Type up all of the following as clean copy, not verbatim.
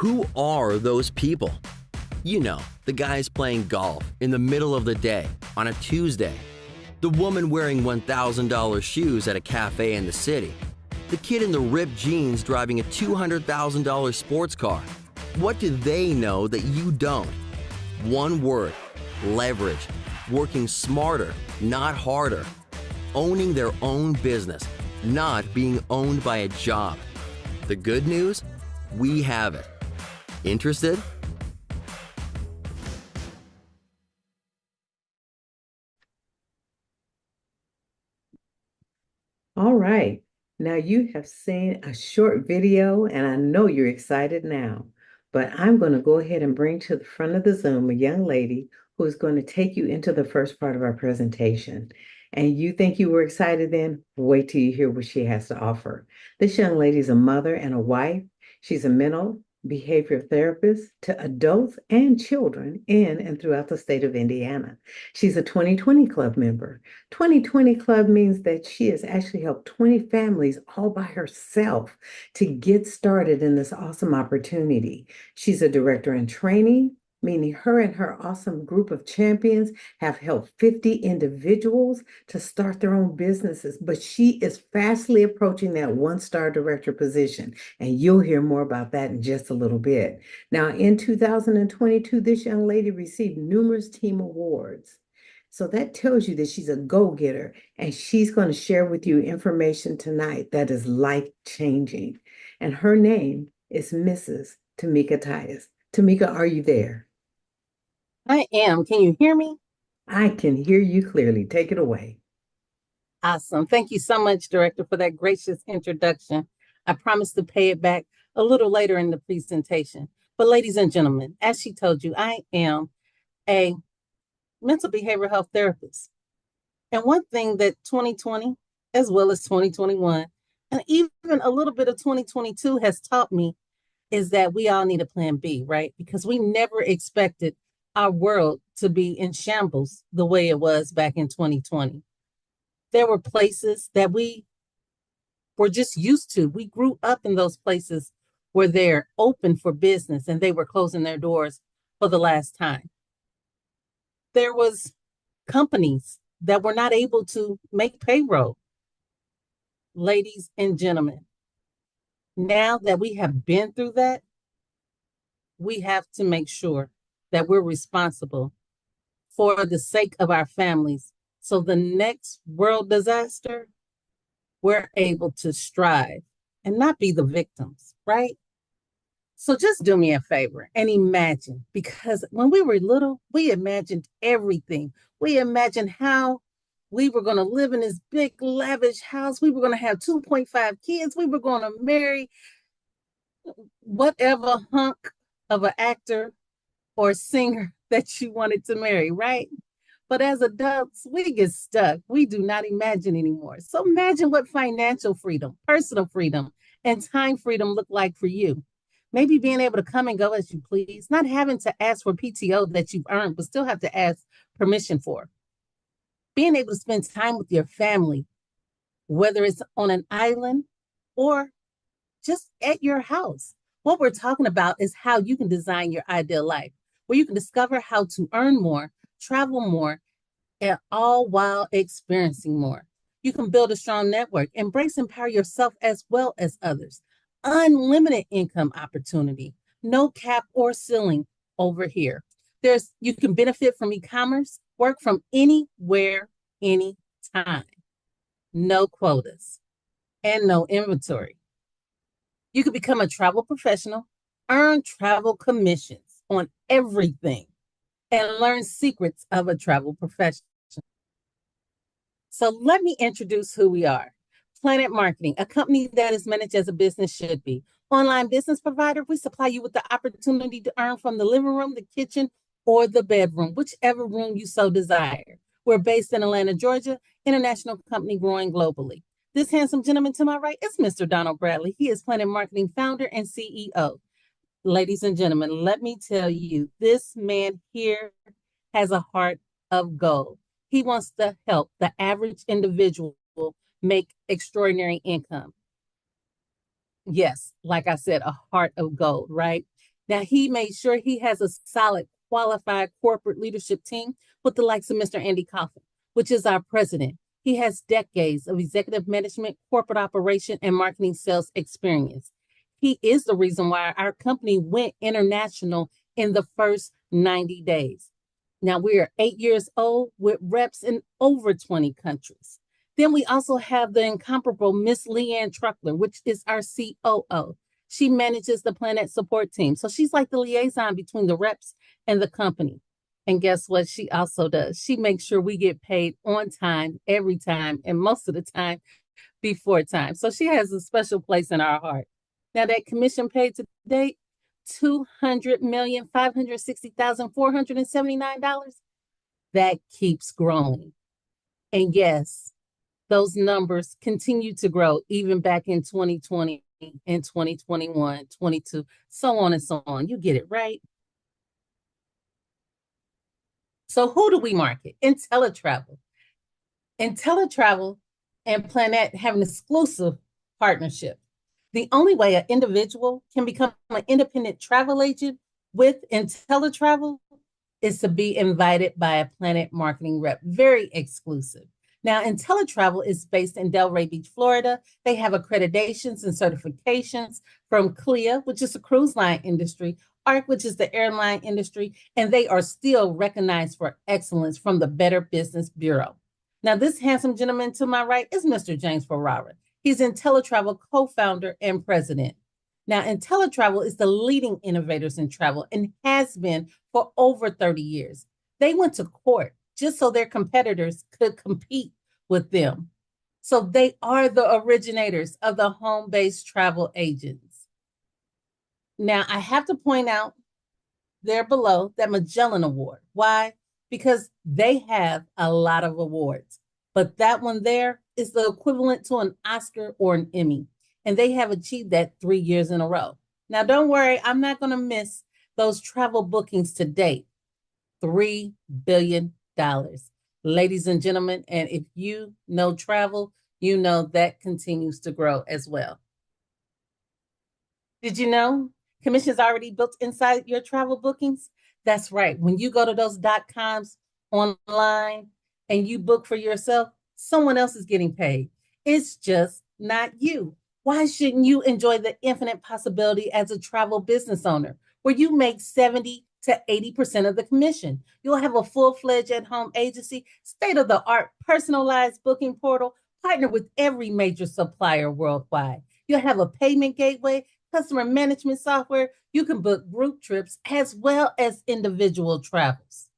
Who are those people? You know, the guys playing golf in the middle of the day on a Tuesday. The woman wearing $1,000 shoes at a cafe in the city. The kid in the ripped jeans driving a $200,000 sports car. What do they know that you don't? One word: leverage. Working smarter, not harder. Owning their own business, not being owned by a job. The good news? We have it. Interested? All right. Now you have seen a short video, and I know you're excited now. But I'm going to go ahead and bring to the front of the Zoom a young lady who is going to take you into the first part of our presentation. And you think you were excited then? Wait till you hear what she has to offer. This young lady is a mother and a wife. She's a mental behavior therapist to adults and children in and throughout the state of Indiana. She's a 2020 Club member. 2020 Club means that she has actually helped 20 families all by herself to get started in this awesome opportunity. She's a director in training, meaning her and her awesome group of champions have helped 50 individuals to start their own businesses. But she is fastly approaching that one-star director position, and you'll hear more about that in just a little bit. Now, in 2022, this young lady received numerous team awards. So that tells you that she's a go-getter, and she's going to share with you information tonight that is life-changing. And her name is Mrs. Tamika Tyus. Tamika, are you there? I am. Can you hear me? I can hear you clearly. Take it away. Awesome. Thank you so much, Director, for that gracious introduction. I promise to pay it back a little later in the presentation. But, ladies and gentlemen, as she told you, I am a mental behavioral health therapist. And one thing that 2020, as well as 2021, and even a little bit of 2022 has taught me is that we all need a plan B, right? Because we never expected our world to be in shambles the way it was back in 2020. There were places that we were just used to. We grew up in those places where they're open for business and they were closing their doors for the last time. There was companies that were not able to make payroll. Ladies and gentlemen, now that we have been through that, we have to make sure that we're responsible for the sake of our families. So the next world disaster, we're able to strive and not be the victims, right? So just do me a favor and imagine, because when we were little, we imagined everything. We imagined how we were going to live in this big, lavish house. We were going to have 2.5 kids. We were going to marry whatever hunk of an actor or singer that you wanted to marry, right? But as adults, we get stuck. We do not imagine anymore. So imagine what financial freedom, personal freedom, and time freedom look like for you. Maybe being able to come and go as you please, not having to ask for PTO that you've earned, but still have to ask permission for. Being able to spend time with your family, whether it's on an island or just at your house. What we're talking about is how you can design your ideal life, where you can discover how to earn more, travel more, and all while experiencing more. You can build a strong network, embrace and empower yourself as well as others. Unlimited income opportunity, no cap or ceiling over here. You can benefit from e-commerce, work from anywhere, anytime. No quotas and no inventory. You could become a travel professional, earn travel commissions on everything, and learn secrets of a travel professional. So let me introduce who we are. PlanNet Marketing, a company that is managed as a business should be. Online business provider, we supply you with the opportunity to earn from the living room, the kitchen, or the bedroom, whichever room you so desire. We're based in Atlanta, Georgia, international company growing globally. This handsome gentleman to my right is Mr. Donald Bradley. He is PlanNet Marketing founder and CEO. Ladies and gentlemen, let me tell you, this man here has a heart of gold. He wants to help the average individual make extraordinary income. Yes, like I said, a heart of gold, right? Now, he made sure he has a solid, qualified corporate leadership team with the likes of Mr. Andy Coffin, which is our president. He has decades of executive management, corporate operation, and marketing sales experience. He is the reason why our company went international in the first 90 days. Now we are 8 years old with reps in over 20 countries. Then we also have the incomparable Miss Leanne Truckler, which is our COO. She manages the PlanNet support team. So she's like the liaison between the reps and the company. And guess what she also does? She makes sure we get paid on time, every time, and most of the time before time. So she has a special place in our heart. Now that commission paid to date, $200,560,479. That keeps growing. And yes, those numbers continue to grow even back in 2020 and 2021, 22, so on and so on. You get it, right? So who do we market? InteleTravel. InteleTravel and PlanNet have an exclusive partnership. The only way an individual can become an independent travel agent with InteleTravel is to be invited by a PlanNet marketing rep. Very exclusive. Now, InteleTravel is based in Delray Beach, Florida. They have accreditations and certifications from CLIA, which is the cruise line industry, ARC, which is the airline industry, and they are still recognized for excellence from the Better Business Bureau. Now, this handsome gentleman to my right is Mr. James Ferrara. He's InteleTravel co-founder and president. Now, InteleTravel is the leading innovators in travel and has been for over 30 years. They went to court just so their competitors could compete with them. So they are the originators of the home-based travel agents. Now, I have to point out there below that Magellan Award. Why? Because they have a lot of awards, but that one there is the equivalent to an Oscar or an Emmy, and they have achieved that 3 years in a row. Now, don't worry, I'm not going to miss those travel bookings to date. $3 billion. Ladies and gentlemen, and if you know travel, you know that continues to grow as well. Did you know commissions already built inside your travel bookings? That's right. When you go to those .coms online and you book for yourself, someone else is getting paid. It's just not you. Why shouldn't you enjoy the infinite possibility as a travel business owner where you make 70 to 80% of the commission? You'll have a full-fledged at-home agency, state-of-the-art personalized booking portal, partner with every major supplier worldwide. You'll have a payment gateway, customer management software. You can book group trips as well as individual travels.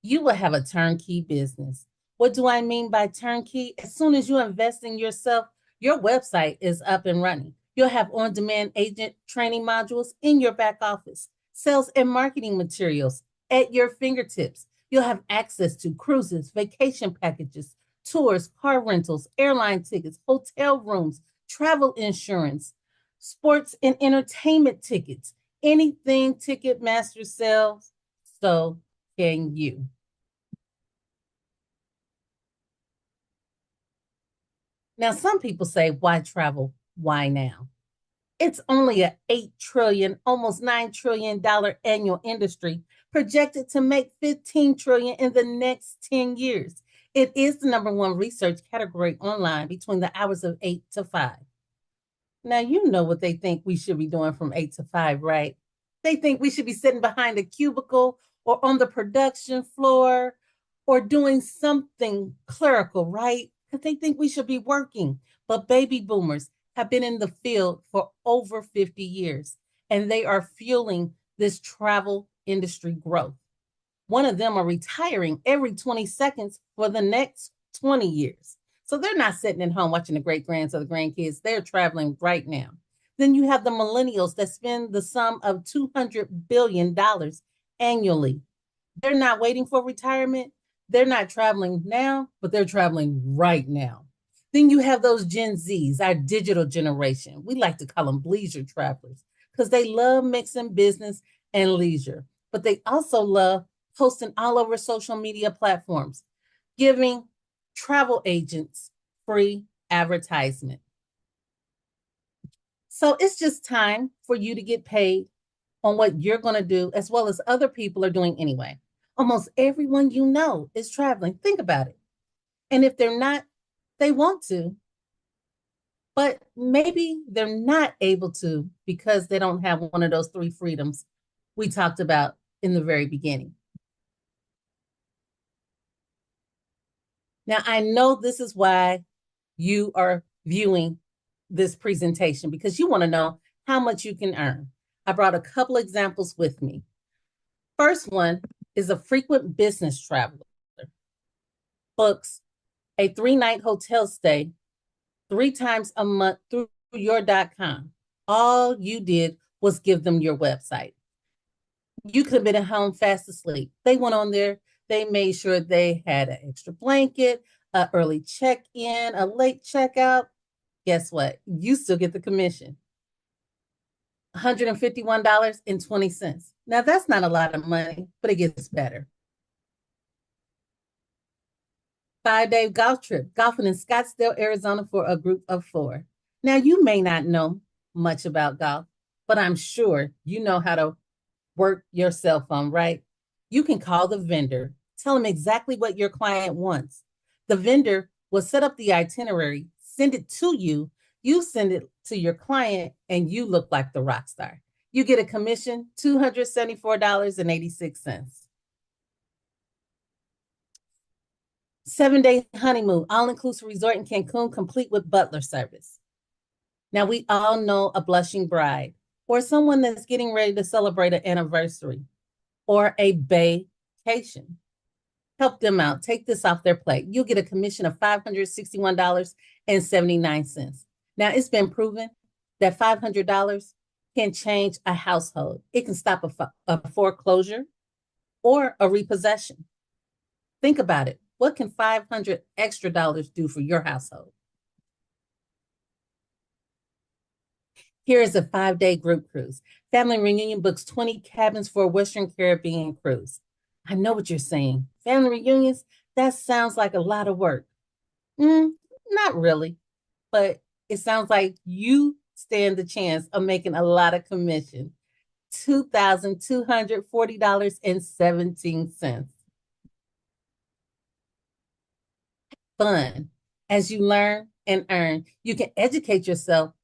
You will have a turnkey business. What do I mean by turnkey? As soon as you invest in yourself, your website is up and running. You'll have on-demand agent training modules in your back office, sales and marketing materials at your fingertips. You'll have access to cruises, vacation packages, tours, car rentals, airline tickets, hotel rooms, travel insurance, sports and entertainment tickets, anything Ticketmaster sells, so can you. Now, some people say, why travel? Why now? It's only an $8 trillion, almost $9 trillion annual industry projected to make $15 trillion in the next 10 years. It is the #1 research category online between the hours of 8 to 5. Now, you know what they think we should be doing from 8 to 5, right? They think we should be sitting behind a cubicle or on the production floor or doing something clerical, right? Because they think we should be working. But baby boomers have been in the field for over 50 years, and they are fueling this travel industry growth. One of them are retiring every 20 seconds for the next 20 years. So they're not sitting at home watching the great-grands or the grandkids. They're traveling right now. Then you have the millennials that spend the sum of $200 billion annually. They're not waiting for retirement. They're not traveling now, but they're traveling right now. Then you have those Gen Zs, our digital generation. We like to call them leisure travelers because they love mixing business and leisure, but they also love posting all over social media platforms, giving travel agents free advertisement. So it's just time for you to get paid on what you're going to do, as well as other people are doing anyway. Almost everyone you know is traveling. Think about it. And if they're not, they want to, but maybe they're not able to because they don't have one of those three freedoms we talked about in the very beginning. Now, I know this is why you are viewing this presentation because you want to know how much you can earn. I brought a couple examples with me. First one is a frequent business traveler books a 3-night hotel stay 3 times a month through your.com. All you did was give them your website. You could have been at home fast asleep. They went on there, they made sure they had an extra blanket, an early check-in, a late checkout. Guess what? You still get the commission. $151.20. Now, that's not a lot of money, but it gets better. 5-day golf trip, golfing in Scottsdale, Arizona for a group of 4. Now, you may not know much about golf, but I'm sure you know how to work your cell phone, right? You can call the vendor, tell them exactly what your client wants. The vendor will set up the itinerary, send it to you, you send it to your client, and you look like the rock star. You get a commission, $274.86. 7-day honeymoon, all-inclusive resort in Cancun, complete with butler service. Now, we all know a blushing bride or someone that's getting ready to celebrate an anniversary or a vacation. Help them out. Take this off their plate. You'll get a commission of $561.79. Now, it's been proven that $500 can change a household. It can stop a foreclosure or a repossession. Think about it. What can $500 extra do for your household? Here is a 5-day group cruise. Family reunion books 20 cabins for a Western Caribbean cruise. I know what you're saying. Family reunions, that sounds like a lot of work. Not really, but it sounds like you stand the chance of making a lot of commission. $2,240.17. Fun. As you learn and earn, you can educate yourself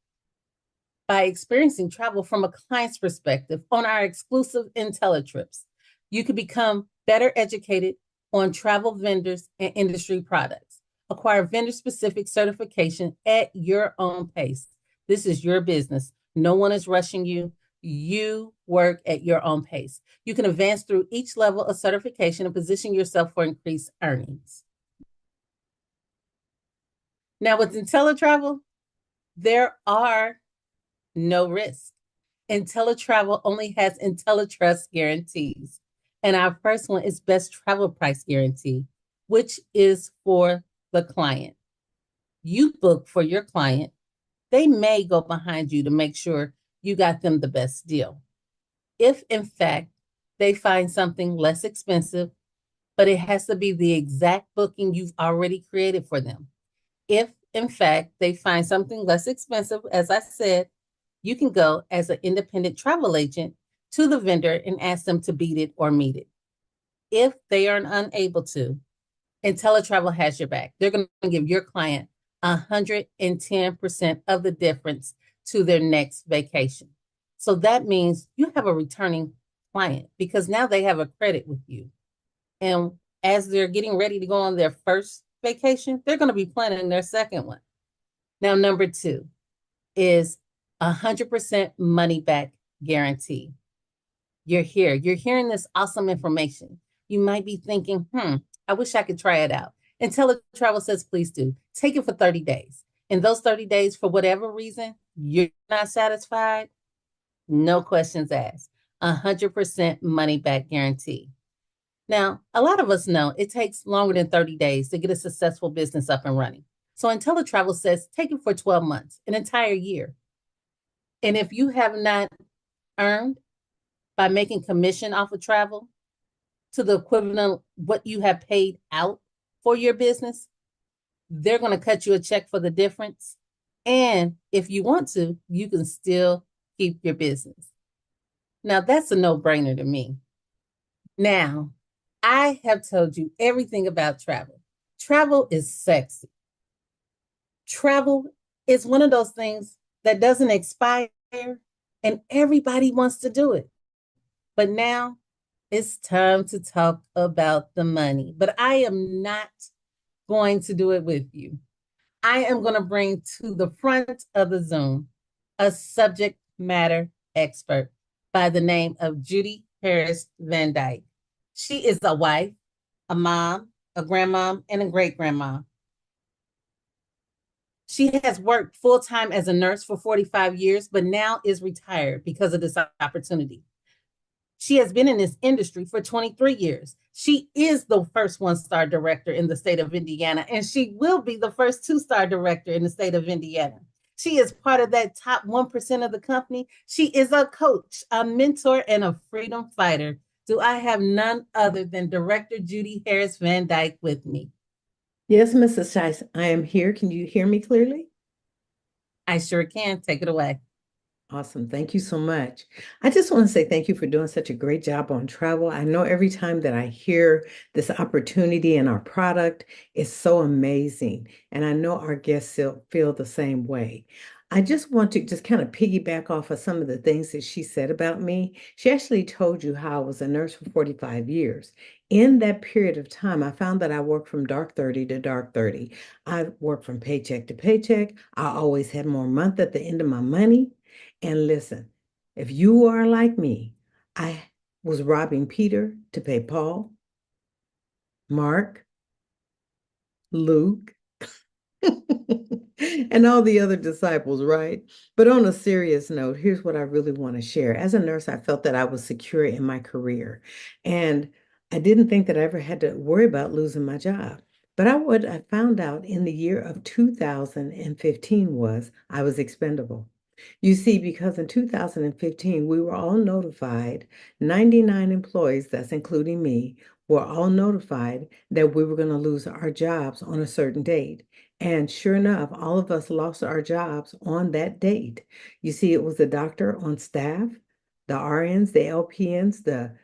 by experiencing travel from a client's perspective on our exclusive InteleTrips. You can become better educated on travel vendors and industry products. Acquire vendor-specific certification at your own pace. This is your business. No one is rushing you. You work at your own pace. You can advance through each level of certification and position yourself for increased earnings. Now, with InteleTravel, there are no risk. InteleTravel only has InteleTrust guarantees. And our first one is best travel price guarantee, which is for the client. You book for your client. They may go behind you to make sure you got them the best deal. If, in fact, they find something less expensive, but it has to be the exact booking you've already created for them. If, in fact, they find something less expensive, as I said, you can go as an independent travel agent to the vendor and ask them to beat it or meet it. If they are unable to, InteleTravel has your back. They're going to give your client 110% of the difference to their next vacation. So that means you have a returning client because now they have a credit with you. And as they're getting ready to go on their first vacation, they're going to be planning their second one. Now, number 2 is 100% money back guarantee. You're hearing this awesome information. You might be thinking, I wish I could try it out. InteleTravel says, please do. Take it for 30 days. In those 30 days, for whatever reason, you're not satisfied, no questions asked. 100% money back guarantee. Now, a lot of us know it takes longer than 30 days to get a successful business up and running. So InteleTravel says, take it for 12 months, an entire year. And if you have not earned by making commission off of travel to the equivalent of what you have paid out for your business, they're going to cut you a check for the difference. And if you want to, you can still keep your business. Now, that's a no-brainer to me. Now, I have told you everything about travel. Travel is sexy. Travel is one of those things that doesn't expire, and everybody wants to do it. But now it's time to talk about the money. But I am not going to do it with you. I am going to bring to the front of the Zoom a subject matter expert by the name of Judy Harris Van Dyke. She is a wife, a mom, a grandmom, and a great grandma. She has worked full time as a nurse for 45 years, but now is retired because of this opportunity. She has been in this industry for 23 years. She is the first one-star director in the state of Indiana, and she will be the first two-star director in the state of Indiana. She is part of that top 1% of the company. She is a coach, a mentor, and a freedom fighter. Do I have none other than Director Judy Harris Van Dyke with me? Yes, Mrs. Tice, I am here. Can you hear me clearly? I sure can. Take it away. Awesome. Thank you so much. I just want to say thank you for doing such a great job on travel. I know every time that I hear this opportunity and our product, it's so amazing. And I know our guests feel the same way. I just want to just kind of piggyback off of some of the things that she said about me. She actually told you how I was a nurse for 45 years. In that period of time, I found that I worked from dark 30 to dark 30. I worked from paycheck to paycheck. I always had more month at the end of my money. And listen, if you are like me, I was robbing Peter to pay Paul, Mark, Luke, and all the other disciples, right? But on a serious note, here's what I really want to share. As a nurse, I felt that I was secure in my career, and I didn't think that I ever had to worry about losing my job. But I found out in the year of 2015 was I was expendable. You see, because in 2015, we were all notified, 99 employees, that's including me, were all notified that we were going to lose our jobs on a certain date. And sure enough, all of us lost our jobs on that date. You see, it was the doctor on staff, the RNs, the LPNs, the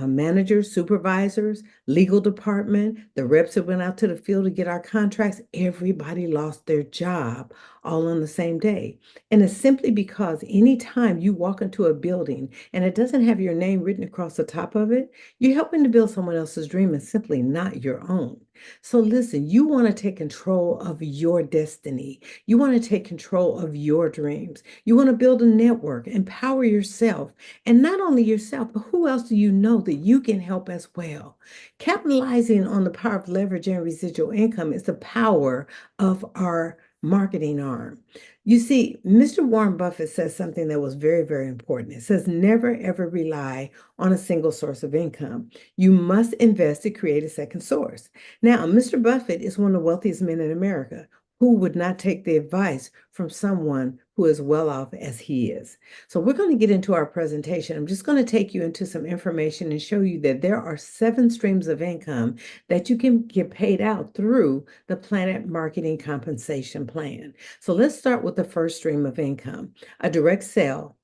managers, supervisors, legal department, the reps that went out to the field to get our contracts. Everybody lost their job all on the same day. And it's simply because anytime you walk into a building and it doesn't have your name written across the top of it, you're helping to build someone else's dream and simply not your own. So listen, you want to take control of your destiny. You want to take control of your dreams. You want to build a network, empower yourself, and not only yourself, but who else do you know that you can help as well? Capitalizing on the power of leverage and residual income is the power of our marketing arm. You see, Mr. Warren Buffett says something that was very, very important. It says, never ever rely on a single source of income. You must invest to create a second source. Now, Mr. Buffett is one of the wealthiest men in America. Who would not take the advice from someone who is well off as he is? So we're going to get into our presentation. I'm just going to take you into some information and show you that there are 7 streams of income that you can get paid out through the PlanNet Marketing Compensation Plan. So let's start with the first stream of income, a direct sale.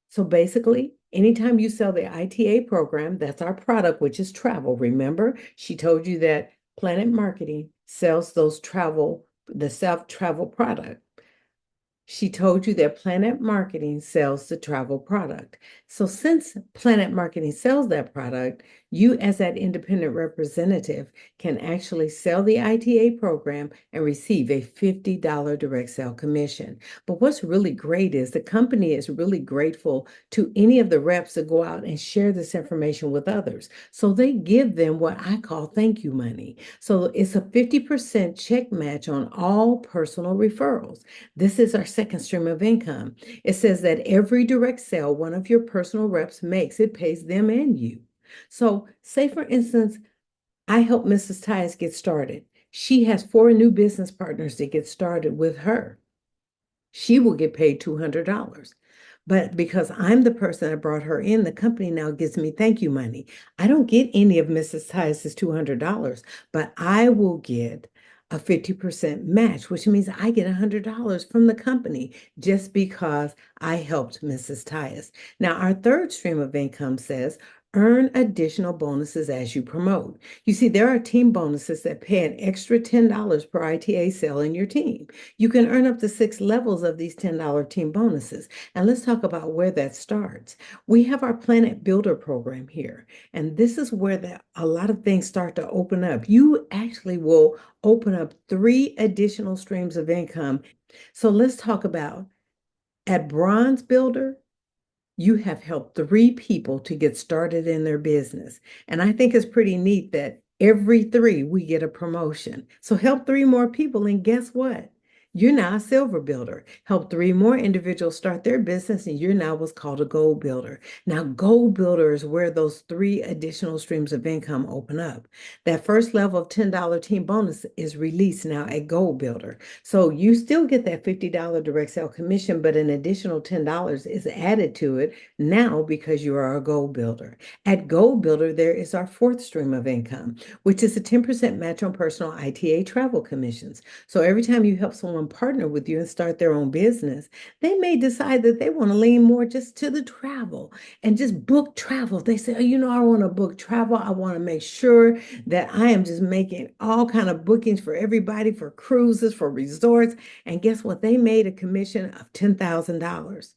So basically, anytime you sell the ITA program, that's our product, which is travel. Remember, she told you that PlanNet Marketing sells the self-travel product. She told you that PlanNet Marketing sells the travel product. So since PlanNet Marketing sells that product, you as that independent representative can actually sell the ITA program and receive a $50 direct sale commission. But what's really great is the company is really grateful to any of the reps that go out and share this information with others. So they give them what I call thank you money. So it's a 50% check match on all personal referrals. This is our second stream of income. It says that every direct sale one of your personal reps makes, it pays them and you. So say, for instance, I help Mrs. Tice get started. She has 4 new business partners that get started with her. She will get paid $200. But because I'm the person that brought her in, the company now gives me thank you money. I don't get any of Mrs. Tice's $200, but I will get a 50% match, which means I get $100 from the company just because I helped Mrs. Tyus. Now, our third stream of income says earn additional bonuses as you promote. You see, there are team bonuses that pay an extra $10 per ITA sale in your team. You can earn up to 6 levels of these $10 team bonuses. And let's talk about where that starts. We have our PlanNet Builder program here, and this is where a lot of things start to open up. You actually will open up 3 additional streams of income. So let's talk about at Bronze Builder. You have helped 3 people to get started in their business. And I think it's pretty neat that every 3 we get a promotion. So help 3 more people, and guess what? You're now a silver builder. Help 3 more individuals start their business, and you're now what's called a gold builder. Now, gold builder is where those 3 additional streams of income open up. That first level of $10 team bonus is released now at gold builder. So you still get that $50 direct sale commission, but an additional $10 is added to it now because you are a gold builder. At gold builder, there is our fourth stream of income, which is a 10% match on personal ITA travel commissions. So every time you help someone partner with you and start their own business, they may decide that they want to lean more just to the travel and just book travel. They say, oh, I want to book travel. I want to make sure that I am just making all kind of bookings for everybody, for cruises, for resorts. And guess what? They made a commission of $10,000.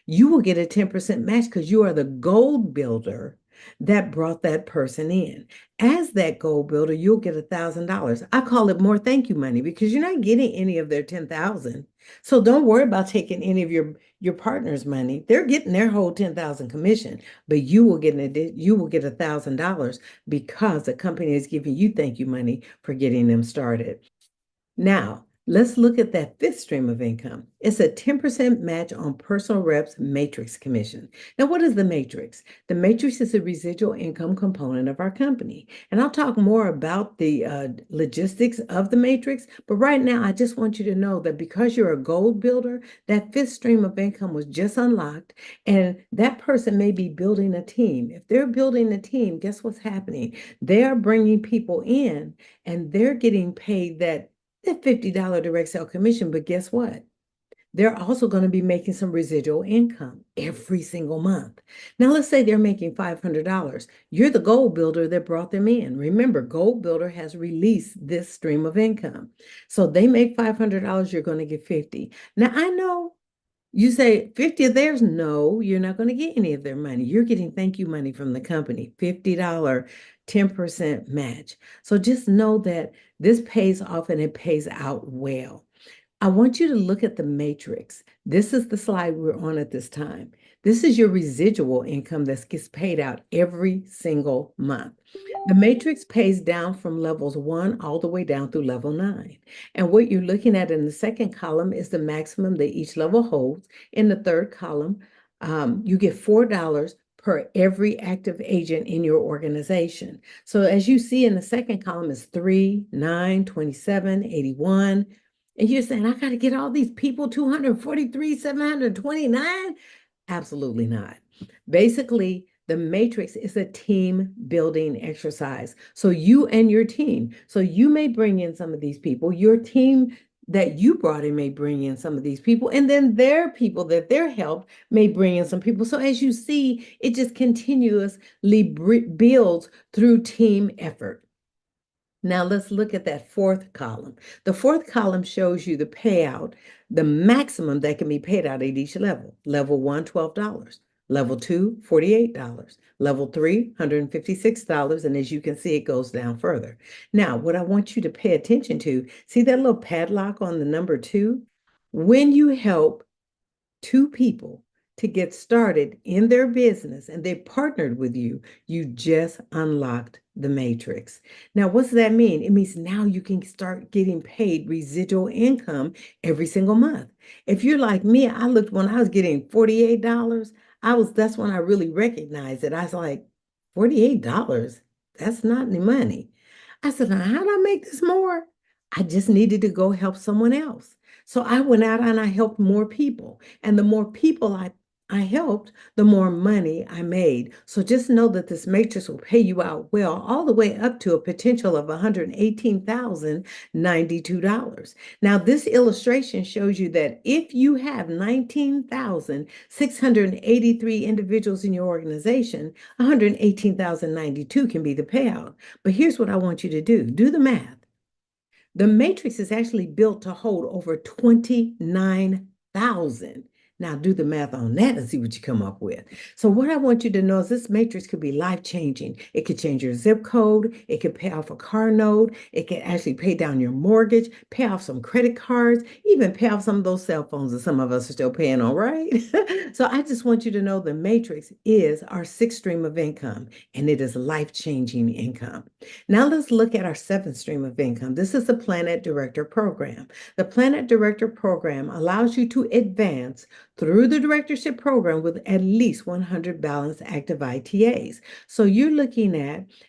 You will get a 10% match because you are the gold builder that brought that person in. As that gold builder, you'll get $1,000. I call it more thank you money because you're not getting any of their 10,000. So don't worry about taking any of your partner's money. They're getting their whole 10,000 commission, but you will get $1,000 because the company is giving you thank you money for getting them started. Now, let's look at that fifth stream of income. It's a 10% match on personal reps matrix commission. Now, what is the matrix? The matrix is a residual income component of our company. And I'll talk more about the logistics of the matrix. But right now, I just want you to know that because you're a gold builder, that fifth stream of income was just unlocked. And that person may be building a team. If they're building a team, guess what's happening? They are bringing people in and they're getting paid that $50 direct sale commission, but guess what? They're also going to be making some residual income every single month. Now, let's say they're making $500. You're the gold builder that brought them in. Remember, gold builder has released this stream of income. So they make $500, you're going to get 50. Now, I know you say 50 of theirs. No, you're not going to get any of their money. You're getting thank you money from the company, $50, 10% match. So just know that this pays off and it pays out well. I want you to look at the matrix. This is the slide we're on at this time. This is your residual income that gets paid out every single month. The matrix pays down from levels 1 all the way down through level 9. And what you're looking at in the second column is the maximum that each level holds. In the third column, you get $4 per every active agent in your organization. So as you see in the second column is 3, 9, 27, 81. And you're saying, I got to get all these people, 243, 729? Absolutely not. Basically, the matrix is a team building exercise. So you and your team. So you may bring in some of these people. Your team that you brought in may bring in some of these people. And then their people that they're helped may bring in some people. So as you see, it just continuously builds through team effort. Now let's look at that fourth column. The fourth column shows you the payout, the maximum that can be paid out at each level. Level 1, $12. Level 2, $48. Level 3, $156. And as you can see, it goes down further. Now, what I want you to pay attention to, see that little padlock on the number 2? When you help 2 people to get started in their business and they partnered with you, you just unlocked the matrix. Now, what does that mean? It means now you can start getting paid residual income every single month. If you're like me, I looked when I was getting $48, that's when I really recognized it. I was like, $48? That's not any money. I said, now how do I make this more? I just needed to go help someone else. So I went out and I helped more people. And the more people I helped, the more money I made. So just know that this matrix will pay you out well, all the way up to a potential of $118,092. Now, this illustration shows you that if you have 19,683 individuals in your organization, 118,092 can be the payout. But here's what I want you to do. Do the math. The matrix is actually built to hold over 29,000. Now do the math on that and see what you come up with. So what I want you to know is this matrix could be life-changing. It could change your zip code. It could pay off a car note. It could actually pay down your mortgage, pay off some credit cards, even pay off some of those cell phones that some of us are still paying on, right? So I just want you to know the matrix is our sixth stream of income, and it is life-changing income. Now let's look at our seventh stream of income. This is the PlanNet Director Program. The PlanNet Director Program allows you to advance through the directorship program with at least 100 balanced active ITAs. So you're looking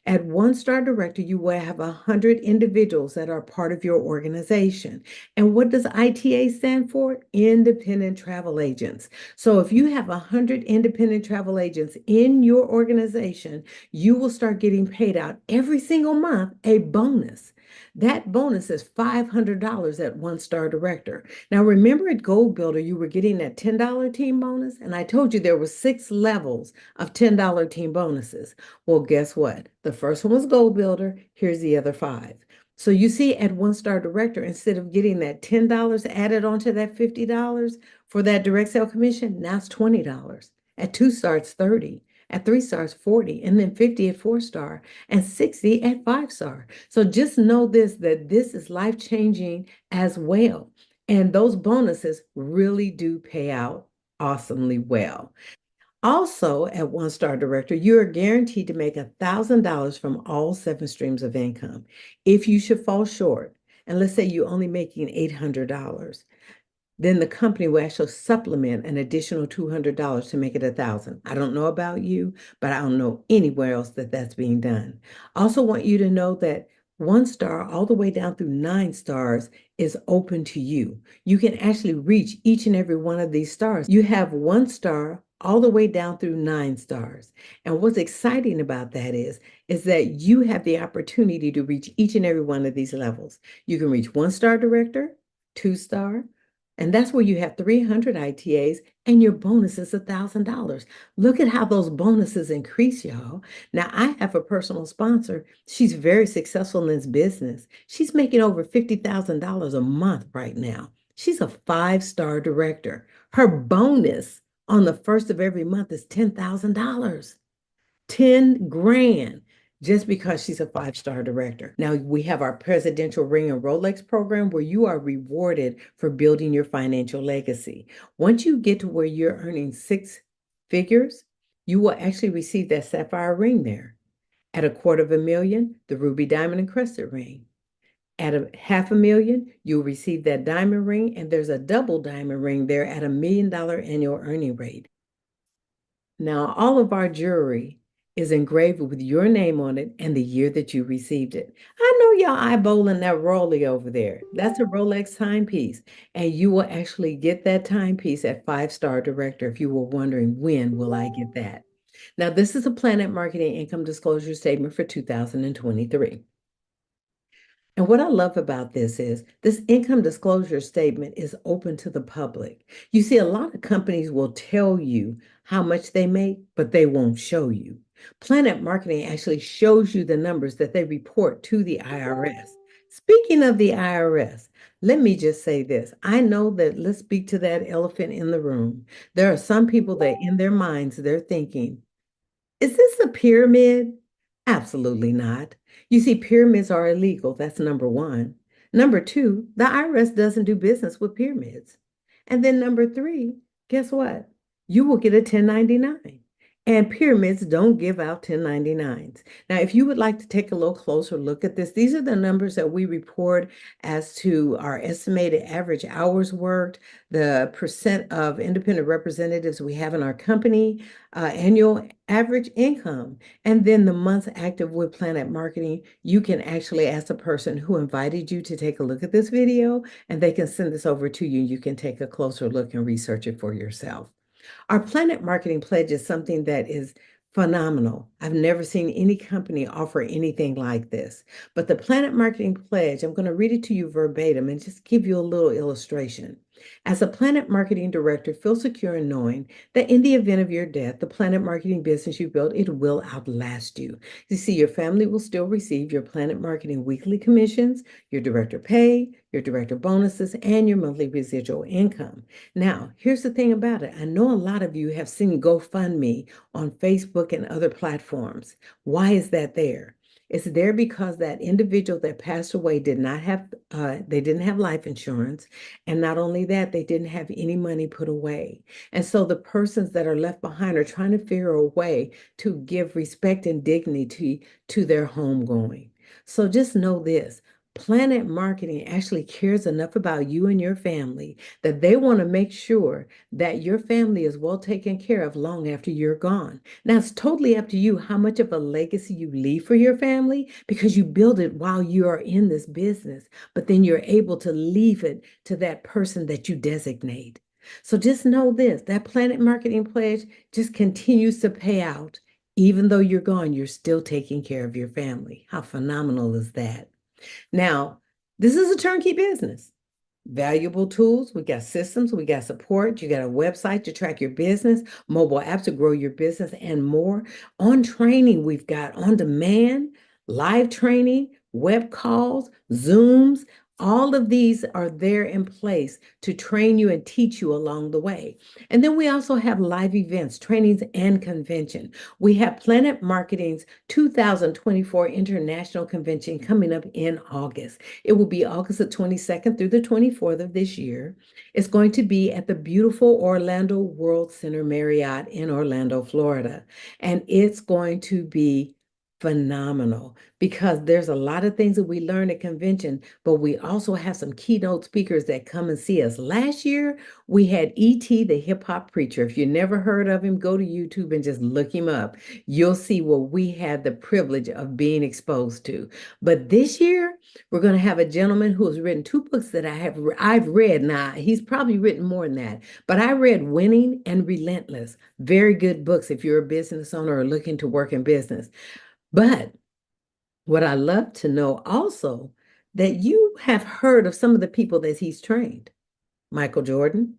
at one-star director, you will have 100 individuals that are part of your organization. And what does ITA stand for? Independent Travel Agents. So if you have 100 independent travel agents in your organization, you will start getting paid out every single month a bonus. That bonus is $500 at one-star director. Now, remember at Gold Builder, you were getting that $10 team bonus, and I told you there were 6 levels of $10 team bonuses. Well, guess what? The first one was Gold Builder. Here's the other 5. So you see at one-star director, instead of getting that $10 added onto that $50 for that direct sale commission, now it's $20. At 2-star, it's 30. At 3 stars, 40, and then 50 at 4-star, and 60 at 5-star. So just know this, that this is life-changing as well. And those bonuses really do pay out awesomely well. Also, at one-star director, you are guaranteed to make $1,000 from all 7 streams of income. If you should fall short, and let's say you're only making $800, then the company will actually supplement an additional $200 to make it $1,000. I don't know about you, but I don't know anywhere else that that's being done. I also want you to know that 1-star all the way down through 9 stars is open to you. You can actually reach each and every one of these stars. You have 1-star all the way down through 9 stars. And what's exciting about that is that you have the opportunity to reach each and every one of these levels. You can reach 1-star director, 2-star, and that's where you have 300 ITAs and your bonus is $1,000. Look at how those bonuses increase, y'all. Now, I have a personal sponsor. She's very successful in this business. She's making over $50,000 a month right now. She's a 5-star director. Her bonus on the first of every month is $10,000. 10 grand just because she's a 5-star director. Now, we have our presidential ring and Rolex program where you are rewarded for building your financial legacy. Once you get to where you're earning 6 figures, you will actually receive that sapphire ring there. At $250,000, the ruby diamond encrusted ring. At $500,000, you'll receive that diamond ring, and there's a double diamond ring there at $1 million annual earning rate. Now, all of our jewelry is engraved with your name on it and the year that you received it. I know y'all eyeballing that Rolly over there. That's a Rolex timepiece, and you will actually get that timepiece at 5-star director if you were wondering, when will I get that? Now, this is a PlanNet Marketing Income Disclosure Statement for 2023. And what I love about this is this income disclosure statement is open to the public. You see, a lot of companies will tell you how much they make, but they won't show you. PlanNet Marketing actually shows you the numbers that they report to the IRS. Speaking of the IRS, let me just say this. I know that, let's speak to that elephant in the room. There are some people that in their minds, they're thinking, is this a pyramid? Absolutely not. You see, pyramids are illegal. That's number one. Number two, the IRS doesn't do business with pyramids. And then number three, guess what? You will get a 1099. And pyramids don't give out 1099s. Now, if you would like to take a little closer look at this, these are the numbers that we report as to our estimated average hours worked, the percent of independent representatives we have in our company, annual average income, and then the months active with PlanNet Marketing. You can actually ask the person who invited you to take a look at this video, and they can send this over to you. You can take a closer look and research it for yourself. Our Planet Marketing Pledge is something that is phenomenal. I've never seen any company offer anything like this. But the Planet Marketing Pledge, I'm going to read it to you verbatim and just give you a little illustration. As a Planet Marketing Director, feel secure in knowing that in the event of your death, the Planet Marketing business you built, it will outlast you. You see, your family will still receive your Planet Marketing weekly commissions, your director pay, your director bonuses, and your monthly residual income. Now, here's the thing about it. I know a lot of you have seen GoFundMe on Facebook and other platforms. Why is that there? It's there because that individual that passed away they didn't have life insurance. And not only that, they didn't have any money put away. And so the persons that are left behind are trying to figure a way to give respect and dignity to their homegoing. So just know this. Planet Marketing actually cares enough about you and your family that they want to make sure that your family is well taken care of long after you're gone. Now, it's totally up to you how much of a legacy you leave for your family because you build it while you are in this business, but then you're able to leave it to that person that you designate. So just know this, that Planet Marketing Pledge just continues to pay out. Even though you're gone, you're still taking care of your family. How phenomenal is that? Now, this is a turnkey business. Valuable tools, we got systems, we got support, you got a website to track your business, mobile apps to grow your business, and more. On training, we've got on demand, live training, web calls, Zooms. All of these are there in place to train you and teach you along the way. And then we also have live events, trainings, and convention. We have Planet Marketing's 2024 International Convention coming up in August. It will be August the 22nd through the 24th of this year. It's going to be at the beautiful Orlando World Center Marriott in Orlando, Florida. And it's going to be phenomenal because there's a lot of things that we learn at convention, but we also have some keynote speakers that come and see us. Last year, we had E.T., the hip hop preacher. If you never heard of him, go to YouTube and just look him up. You'll see what we had the privilege of being exposed to. But this year, we're going to have a gentleman who has written two books that I've read. Now, he's probably written more than that, but I read Winning and Relentless. Very good books if you're a business owner or looking to work in business. But what I love to know also that you have heard of some of the people that he's trained. Michael Jordan,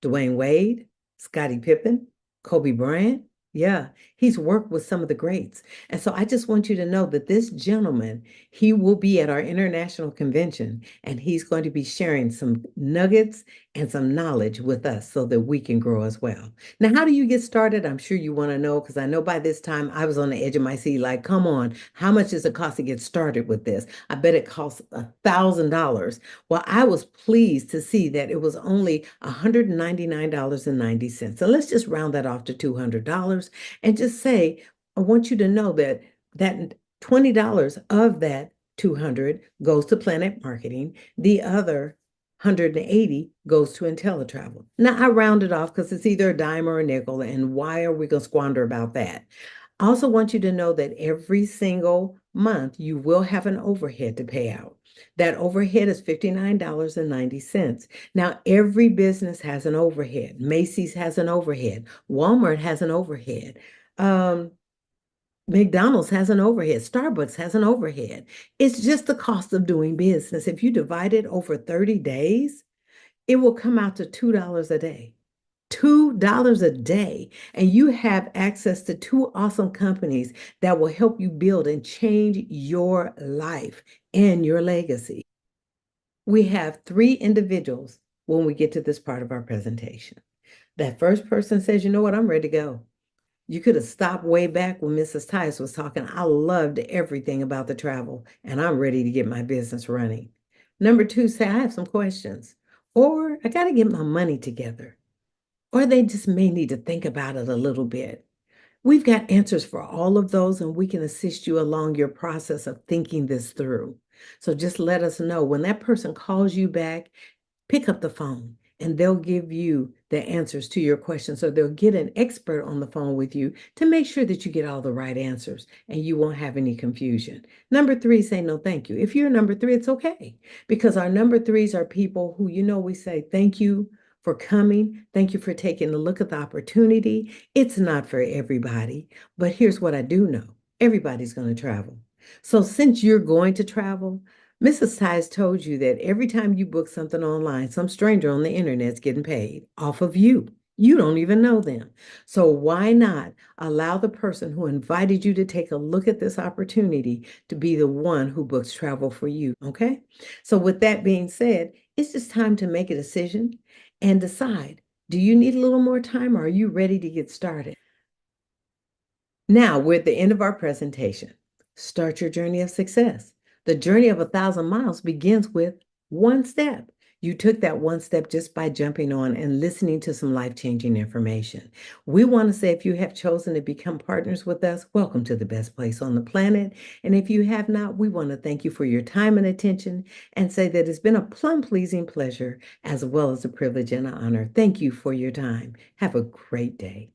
Dwayne Wade, Scottie Pippen, Kobe Bryant. Yeah, he's worked with some of the greats. And so I just want you to know that this gentleman, he will be at our international convention and he's going to be sharing some nuggets and some knowledge with us so that we can grow as well. Now, how do you get started? I'm sure you want to know because I know by this time I was on the edge of my seat like, come on, how much does it cost to get started with this? I bet it costs $1,000. Well, I was pleased to see that it was only $199.90. So let's just round that off to $200 and just say, I want you to know that $20 of that 200 goes to Planet Marketing. The other 180 goes to InteleTravel. Now I round it off because it's either a dime or a nickel, and why are we going to squander about that? I also want you to know that every single month you will have an overhead to pay out. That overhead is $59.90. Now, every business has an overhead. Macy's has an overhead. Walmart has an overhead. McDonald's has an overhead. Starbucks has an overhead. It's just the cost of doing business. If you divide it over 30 days, it will come out to $2 a day. $2 a day. And you have access to two awesome companies that will help you build and change your life and your legacy. We have three individuals when we get to this part of our presentation. That first person says, you know what, I'm ready to go. You could have stopped way back when Mrs. Tice was talking. I loved everything about the travel, and I'm ready to get my business running. Number two, say, I have some questions, or I got to get my money together, or they just may need to think about it a little bit. We've got answers for all of those, and we can assist you along your process of thinking this through. So just let us know when that person calls you back, pick up the phone and they'll give you the answers to your questions. So they'll get an expert on the phone with you to make sure that you get all the right answers and you won't have any confusion. Number three, say no, thank you. If you're number three, it's okay because our number threes are people who, we say thank you for coming. Thank you for taking a look at the opportunity. It's not for everybody, but here's what I do know. Everybody's going to travel. So since you're going to travel, Mrs. Tice told you that every time you book something online, some stranger on the internet's getting paid off of you. You don't even know them. So why not allow the person who invited you to take a look at this opportunity to be the one who books travel for you? Okay. So with that being said, it's just time to make a decision and decide, do you need a little more time or are you ready to get started? Now we're at the end of our presentation. Start your journey of success. The journey of 1,000 miles begins with one step. You took that one step just by jumping on and listening to some life-changing information. We want to say if you have chosen to become partners with us, welcome to the best place on the planet. And if you have not, we want to thank you for your time and attention and say that it's been a plum-pleasing pleasure as well as a privilege and an honor. Thank you for your time. Have a great day.